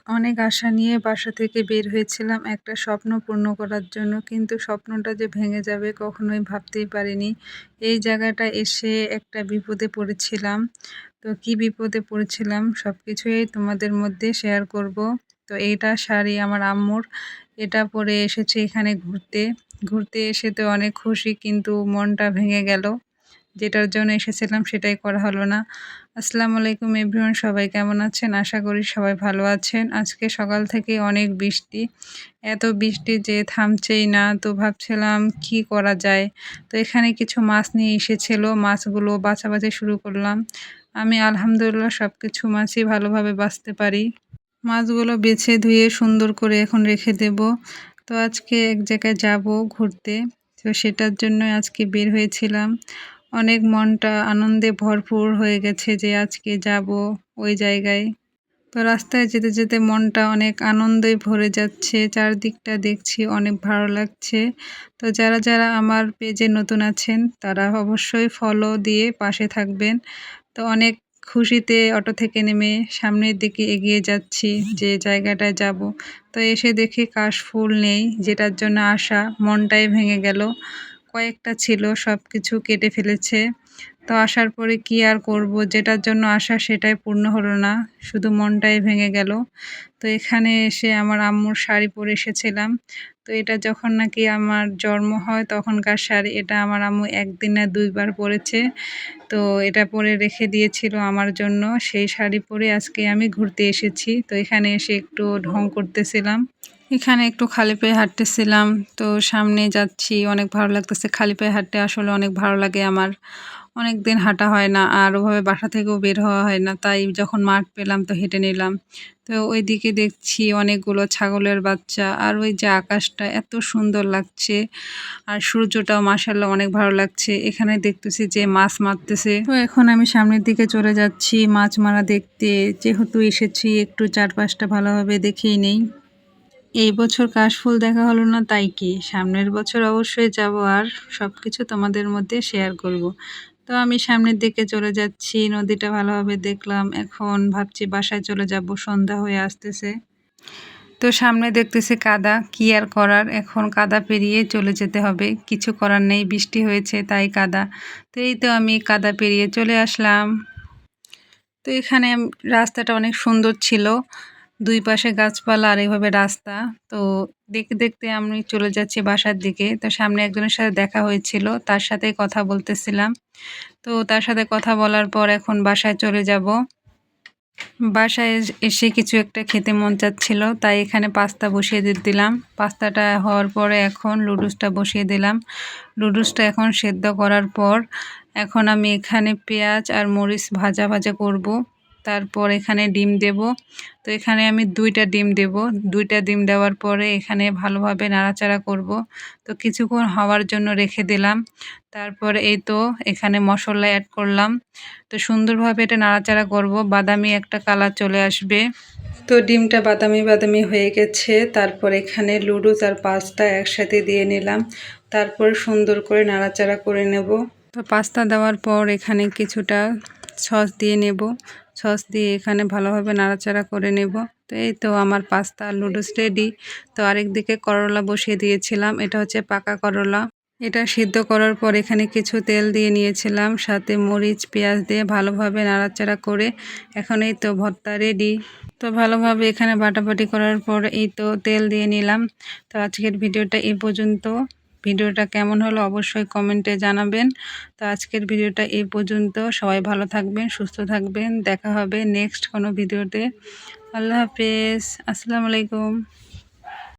অনেক আশা নিয়ে বাসা থেকে বের হয়েছিলাম একটা স্বপ্ন পূর্ণ করার জন্য, কিন্তু স্বপ্নটা যে ভেঙে যাবে কখনোই ভাবতেই পারিনি। এই জায়গাটা এসে একটা বিপদে পড়েছিলাম। তো কি বিপদে পড়েছিলাম সবকিছুই তোমাদের মধ্যে শেয়ার করব। তো এইটা শাড়ি আমার আম্মুর, এটা পরে এসেছে এখানে ঘুরতে। ঘুরতে এসে তো অনেক খুশি, কিন্তু মনটা ভেঙে গেল। যেটার জন্য এসেছিলাম সেটাই করা হলো না। আসসালামু আলাইকুম এভরিওয়ান, সবাই কেমন আছেন? আশা করি সবাই ভালো আছেন। আজকে সকাল থেকে অনেক বৃষ্টি, এত বৃষ্টি যে থামছেই না। তো ভাবছিলাম কি করা যায়। তো এখানে কিছু মাছ নিয়ে এসেছিল, মাছগুলো বাছাবাছি শুরু করলাম। আমি আলহামদুলিল্লাহ সব কিছু মাছই ভালোভাবে বাছতে পারি। মাছগুলো বেছে ধুয়ে সুন্দর করে এখন রেখে দেব। তো আজকে এক জায়গায় যাব ঘুরতে, তো সেটার জন্য আজকে বের হয়েছিলাম। অনেক মনটা আনন্দে ভরপুর হয়ে গেছে যে আজকে যাব ওই জায়গায়। তো রাস্তায় যেতে যেতে মনটা অনেক আনন্দে ভরে যাচ্ছে, চারদিকটা দেখছি অনেক ভালো লাগছে। তো যারা যারা আমার পেজে নতুন আছেন তারা অবশ্যই ফলো দিয়ে পাশে থাকবেন। তো অনেক খুশিতে অটো থেকে নেমে সামনের দিকে এগিয়ে যাচ্ছি যে জায়গাটায় যাব। তো এসে দেখি কাশফুল নেই, যেটার জন্য আসা মনটাই ভেঙে গেল। কয়েকটা ছিল, সব কিছু কেটে ফেলেছে। তো আসার পরে কি আর করব, যেটার জন্য আসা সেটাই পূর্ণ হলো না, শুধু মনটাই ভেঙে গেল। তো এখানে এসে আমার আম্মুর শাড়ি পরে এসেছিলাম। তো এটা যখন নাকি আমার জন্ম হয় তখনকার শাড়ি, এটা আমার আম্মু একদিন না দুইবার পরেছে। তো এটা পরে রেখে দিয়েছিল আমার জন্য, সেই শাড়ি পরে আজকে আমি ঘুরতে এসেছি। তো এখানে এসে একটু ঢং করতেছিলাম, এখানে একটু খালি পায়ে হাঁটতেছিলাম। তো সামনে যাচ্ছি, অনেক ভালো লাগতেছে। খালি পায়ে হাঁটতে আসলে অনেক ভালো লাগে আমার। অনেক দিন হাঁটা হয় না, আর ওভাবে বাসা থেকেও বের হওয়া হয় না, তাই যখন মাঠ পেলাম তো হেঁটে নিলাম। তো ওইদিকে দেখছি অনেকগুলো ছাগলের বাচ্চা, আর ওই যে আকাশটা এত সুন্দর লাগছে, আর সূর্যটাও মাশাআল্লাহ অনেক ভালো লাগছে। এখানে দেখতেছি যে মাছ মারতেছে। তো এখন আমি সামনের দিকে চলে যাচ্ছি মাছ মারা দেখতে। যেহেতু এসেছি একটু চারপাশটা ভালোভাবে দেখেই নেই। এই বছর কাশফুল দেখা হলো না, তাই কি সামনের বছর অবশ্যই যাব, আর সব কিছু তোমাদের মধ্যে শেয়ার করব। তো আমি সামনের দিকে চলে যাচ্ছি, নদীটা ভালোভাবে দেখলাম। এখন ভাবছি বাসায় চলে যাব, সন্ধ্যা হয়ে আসতেছে। তো সামনে দেখতেছি কাদা, কি আর করার, এখন কাদা পেরিয়ে চলে যেতে হবে, কিছু করার নেই, বৃষ্টি হয়েছে তাই কাদা। তো এই তো আমি কাদা পেরিয়ে চলে আসলাম। তো এখানে রাস্তাটা অনেক সুন্দর ছিল, দুই পাশে গাছপালা আর এইভাবে রাস্তা। তো দেখতে দেখতে আমি চলে যাচ্ছি বাসার দিকে। তো সামনে একজনের সাথে দেখা হয়েছিল, তার সাথে কথা বলতেছিলাম। তো তার সাথে কথা বলার পর এখন বাসায় চলে যাব। বাসায় এসে কিছু একটা খেতে মন চাচ্ছিল, তাই এখানে পাস্তা বসিয়ে দিলাম। পাস্তাটা হওয়ার পরে এখন লুডুসটা বসিয়ে দিলাম। লুডুসটা এখন সেদ্ধ করার পর এখন আমি এখানে পেঁয়াজ আর মরিচ ভাজা ভাজা করব। তারপর এখানে ডিম দেব। তো এখানে আমি 2টা ডিম দেব। 2টা ডিম দেওয়ার পরে এখানে ভালোভাবে নাড়াচাড়া করব। তো কিছুক্ষণ হওয়ার জন্য রেখে দিলাম। তারপরে এই তো এখানে মশলা অ্যাড করলাম। তো সুন্দরভাবে এটা নাড়াচাড়া করব, বাদামি একটা কালার চলে আসবে। তো ডিমটা বাদামি বাদামি হয়ে গেছে। তারপর এখানে লুডুস আর পাস্তা একসাথে দিয়ে নিলাম। তারপর সুন্দর করে নাড়াচাড়া করে নেব। তো পাস্তা দেওয়ার পর এখানে কিছুটা সস দিয়ে নেব। সস দিয়ে এখানে ভালোভাবে নাড়াচাড়া করে নেব। তো এই তো আমার পাস্তা আর লুডুস রেডি। তো আরেকদিকে করলা বসিয়ে দিয়েছিলাম, এটা হচ্ছে পাকা করলা। এটা সিদ্ধ করার পর এখানে কিছু তেল দিয়ে নিয়েছিলাম, সাথে মরিচ পেঁয়াজ দিয়ে ভালোভাবে নাড়াচাড়া করে এখন এই তো ভর্তা রেডি। তো ভালোভাবে এখানে বাটাবাটি করার পর এই তো তেল দিয়ে নিলাম। তো আজকের ভিডিওটা এই পর্যন্ত। ভিডিওটা কেমন হলো অবশ্যই কমেন্টে জানাবেন। তো আজকের ভিডিওটা এই পর্যন্ত। সবাই ভালো থাকবেন, সুস্থ থাকবেন। দেখা হবে নেক্সট কোনো ভিডিওতে। আল্লাহ হাফেজ, আসসালামু আলাইকুম।